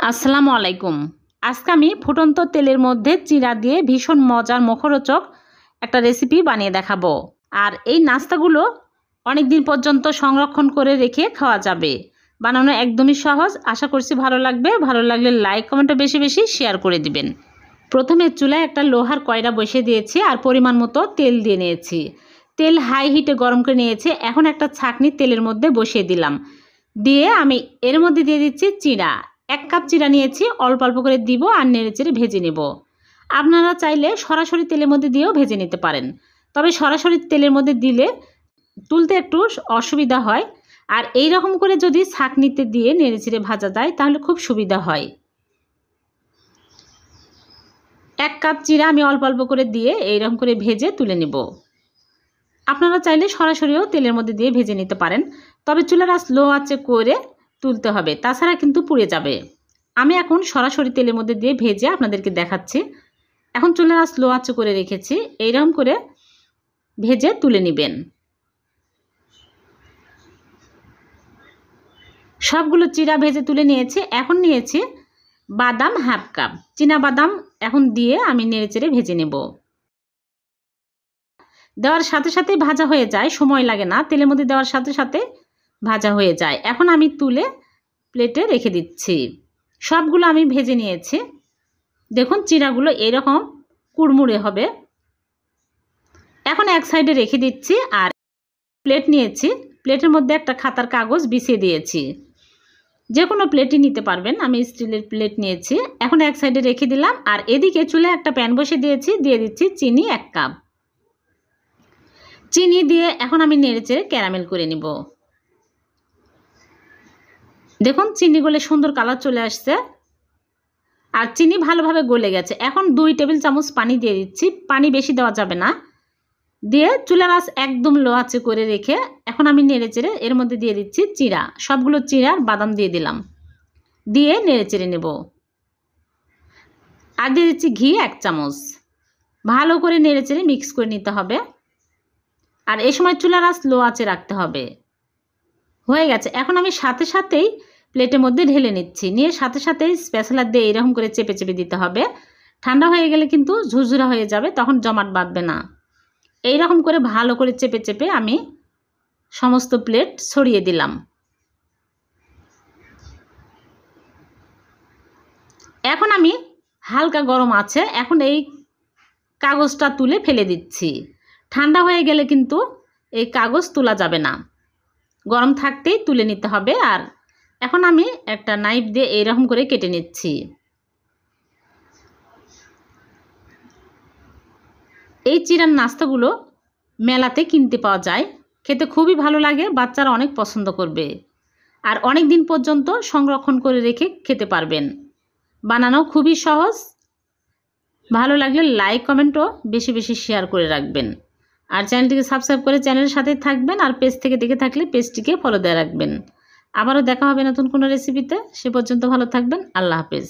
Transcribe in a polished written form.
আসসালামু আলাইকুম। আজকে আমি ফুটন্ত তেলের মধ্যে চিড়া দিয়ে ভীষণ মজার মুখরোচক একটা রেসিপি বানিয়ে দেখাবো। আর এই নাস্তাগুলো অনেক দিন পর্যন্ত সংরক্ষণ করে রেখে খাওয়া যাবে। বানানো একদমই সহজ। আশা করছি ভালো লাগবে। ভালো লাগলে লাইক কমেন্টও বেশি বেশি শেয়ার করে দিবেন। প্রথমে চুলায় একটা লোহার কয়রা বসিয়ে দিয়েছি আর পরিমাণ মতো তেল দিয়ে নিয়েছি। তেল হাই হিটে গরম করে নিয়েছি। এখন একটা ছাঁকনি তেলের মধ্যে বসিয়ে দিলাম। দিয়ে আমি এর মধ্যে দিয়ে দিচ্ছি চিড়া। 1 কাপ চিড়া নিয়েছি, অল্প অল্প করে দিব আর নেড়েচেড়ে ভেজে নেব। আপনারা চাইলে সরাসরি তেলের মধ্যে দিয়েও ভেজে নিতে পারেন, তবে সরাসরি তেলের মধ্যে দিলে তুলতে একটু অসুবিধা হয়। আর এই রকম করে যদি ছাঁকনিতে দিয়ে নেড়েচেড়ে ভাজা যায় তাহলে খুব সুবিধা হয়। 1 কাপ চিড়া আমি অল্প অল্প করে দিয়ে এইরকম করে ভেজে তুলে নেব। আপনারা চাইলে সরাসরিও তেলের মধ্যে দিয়ে ভেজে নিতে পারেন, তবে চুলার আঁচ লো আঁচে করে তুলতে হবে, তাছাড়া কিন্তু পুড়ে যাবে। আমি এখন সরাসরি তেলের মধ্যে দিয়ে ভেজে আপনাদেরকে দেখাচ্ছি। এখন চুলার আঁচ লো আঁচে করে রেখেছি, এইরকম করে ভেজে তুলে নেবেন। সবগুলো চিড়া ভেজে তুলে নিয়েছি। এখন নিয়েছি বাদাম হাফ কাপ, চীনা বাদাম এখন দিয়ে আমি নেড়েচেড়ে ভেজে নেব। দেওয়ার সাথে সাথে ভাজা হয়ে যায়, সময় লাগে না, তেলের মধ্যে দেওয়ার সাথে সাথে ভাজা হয়ে যায়। এখন আমি তুলে প্লেটে রেখে দিচ্ছি। সবগুলো আমি ভেজে নিয়েছি। দেখুন চিড়াগুলো এরকম কুড়মুড়ে হবে। এখন এক সাইডে রেখে দিচ্ছি। আর প্লেট নিয়েছি, প্লেটের মধ্যে একটা খাতার কাগজ বিছিয়ে দিয়েছি। যে কোনো প্লেটই নিতে পারবেন, আমি স্টিলের প্লেট নিয়েছি। এখন এক সাইডে রেখে দিলাম। আর এদিকে চুলে একটা প্যান বসিয়ে দিয়েছি, দিয়ে দিচ্ছি চিনি 1 কাপ। চিনি দিয়ে এখন আমি নেড়েচেড়ে ক্যারামেল করে নিব। দেখুন চিনি গলে সুন্দর কালার চলে আসছে আর চিনি ভালোভাবে গলে গেছে। এখন 2 টেবিল চামচ পানি দিয়ে দিচ্ছি। পানি বেশি দেওয়া যাবে না। দিয়ে চুলার আঁচ একদম লো আঁচে করে রেখে এখন আমি নেড়েচেড়ে এর মধ্যে দিয়ে দিচ্ছি চিড়া। সবগুলো চিড়া আর বাদাম দিয়ে দিলাম, দিয়ে নেড়েচেড়ে নেব। আর দিয়ে দিচ্ছি ঘি 1 চামচ। ভালো করে নেড়েচেড়ে মিক্স করে নিতে হবে। আর এই সময় চুলার আঁচ লো আঁচে রাখতে হবে। হয়ে গেছে। এখন আমি সাথে সাথেই প্লেটের মধ্যে ঢেলে নিচ্ছি। নিয়ে সাথে সাথেই স্প্যাচুলা দিয়ে এরকম করে চেপে চেপে দিতে হবে। ঠান্ডা হয়ে গেলে কিন্তু ঝুরঝুরা হয়ে যাবে, তখন জমাট বাঁধবে না। এই রকম করে ভালো করে চেপে চেপে আমি সমস্ত প্লেট ছড়িয়ে দিলাম। এখন আমি হালকা গরম আছে, এখন এই কাগজটা তুলে ফেলে দিচ্ছি। ঠান্ডা হয়ে গেলে কিন্তু এই কাগজ তোলা যাবে না, গরম থাকতেই তুলে নিতে হবে। আর এখন আমি একটা নাইফ দিয়ে এইরকম করে কেটে নিচ্ছি। এই চিড়ার নাস্তাগুলো মেলাতে কিনতে পাওয়া যায়, খেতে খুবই ভালো লাগে, বাচ্চারা অনেক পছন্দ করবে। আর অনেক দিন পর্যন্ত সংরক্ষণ করে রেখে খেতে পারবেন। বানানো খুবই সহজ। ভালো লাগলে লাইক কমেন্টও বেশি বেশি শেয়ার করে রাখবেন। আর চ্যানেলটিকে সাবস্ক্রাইব করে চ্যানেলের সাথে থাকবেন। আর পেজ থেকে দেখে থাকলে পেজটিকে ফলো দিয়ে রাখবেন। আবারও দেখা হবে নতুন কোনো রেসিপিতে। সে পর্যন্ত ভালো থাকবেন। আল্লাহ হাফেজ।